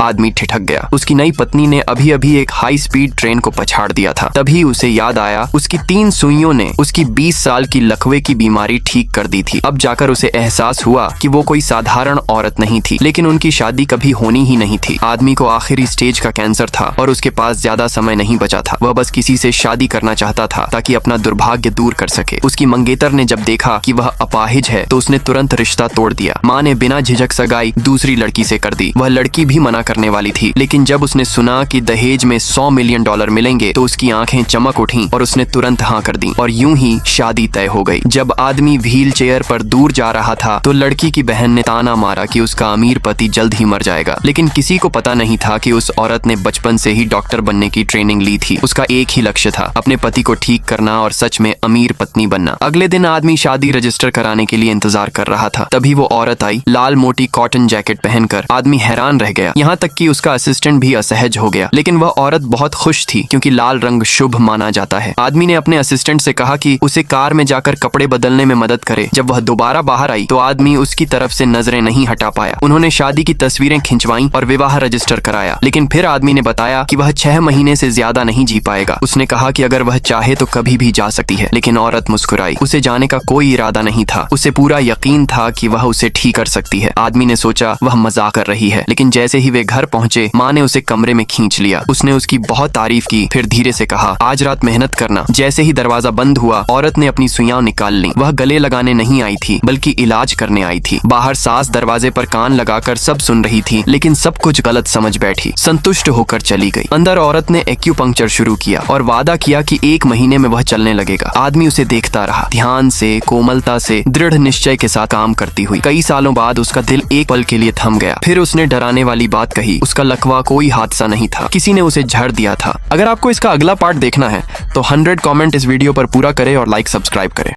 आदमी ठिठक गया। उसकी नई पत्नी ने अभी अभी एक हाई स्पीड ट्रेन को पछाड़ दिया था। तभी उसे याद आया उसकी 3 सुइयों ने उसकी 20 साल की लकवे की बीमारी ठीक कर दी थी। अब जाकर उसे एहसास हुआ कि वो कोई साधारण औरत नहीं थी, लेकिन उनकी शादी कभी होनी ही नहीं थी। आदमी को आखिरी स्टेज का कैंसर था और उसके पास ज्यादा समय नहीं बचा था। वह बस किसी से शादी करना चाहता था ताकि अपना दुर्भाग्य दूर कर सके। उसकी मंगेतर ने जब देखा कि वह अपाहिज है तो उसने तुरंत रिश्ता तोड़ दिया। माँ ने बिना झिझक सगाई दूसरी लड़की से कर दी। वह लड़की भी मना करने वाली थी, लेकिन जब उसने सुना कि दहेज में $100 मिलियन मिलेंगे तो उसकी आंखें चमक उठी और उसने तुरंत हाँ कर दी और यूं ही शादी तय हो गई। जब आदमी व्हील चेयर पर दूर जा रहा था तो लड़की की बहन ने ताना मारा कि उसका अमीर पति जल्द ही मर जाएगा, लेकिन किसी को पता नहीं था कि उस औरत ने बचपन से ही डॉक्टर बनने की ट्रेनिंग ली थी। उसका एक ही लक्ष्य था, अपने पति को ठीक करना और सच में अमीर पत्नी बनना। अगले दिन आदमी शादी रजिस्टर कराने के लिए इंतजार कर रहा था। तभी वो औरत आई, लाल मोटी कॉटन जैकेट पहनकर। आदमी हैरान रह गया, यहाँ तक कि उसका असिस्टेंट भी असहज हो गया, लेकिन वह औरत बहुत खुश थी क्योंकि लाल रंग शुभ माना जाता है। आदमी ने अपने असिस्टेंट से कहा कि उसे कार में जाकर कपड़े बदलने में मदद करे। जब वह दोबारा बाहर आई तो आदमी उसकी तरफ से नजरें नहीं हटा पाया। उन्होंने शादी की तस्वीरें खिंचवाई और विवाह रजिस्टर कराया, लेकिन फिर आदमी ने बताया कि वह 6 महीने से ज्यादा नहीं जी पाएगा। उसने कहा कि अगर वह चाहे तो कभी भी जा सकती है, लेकिन औरत मुस्कुराई। उसे जाने का कोई इरादा नहीं था। उसे पूरा यकीन था कि वह उसे ठीक कर सकती है। आदमी ने सोचा वह मजाक कर रही है, लेकिन जैसे ही वे घर पहुंचे माँ ने उसे कमरे में खींच लिया। उसने उसकी बहुत तारीफ की, फिर धीरे से कहा, आज रात मेहनत करना। जैसे ही दरवाजा बंद हुआ औरत ने अपनी सुइयां निकाल ली। वह गले लगाने नहीं आई थी बल्कि इलाज करने आई थी। बाहर सास दरवाजे पर कान लगाकर सब सुन रही थी, लेकिन सब कुछ गलत समझ बैठी। संतुष्ट होकर चली गई। अंदर औरत ने एक्यूपंक्चर शुरू किया और वादा किया कि 1 महीने में वह चलने लगेगा। आदमी उसे देखता रहा, ध्यान से, कोमलता से, दृढ़ निश्चय के साथ काम करती हुई। कई सालों बाद उसका दिल एक पल के लिए थम गया। फिर उसने डराने वाली बात कही, उसका लकवा कोई हादसा नहीं था, किसी ने उसे झड़ दिया था। अगर आपको इसका अगला पार्ट देखना है तो 100 कमेंट इस वीडियो पर पूरा करें और लाइक सब्सक्राइब करें।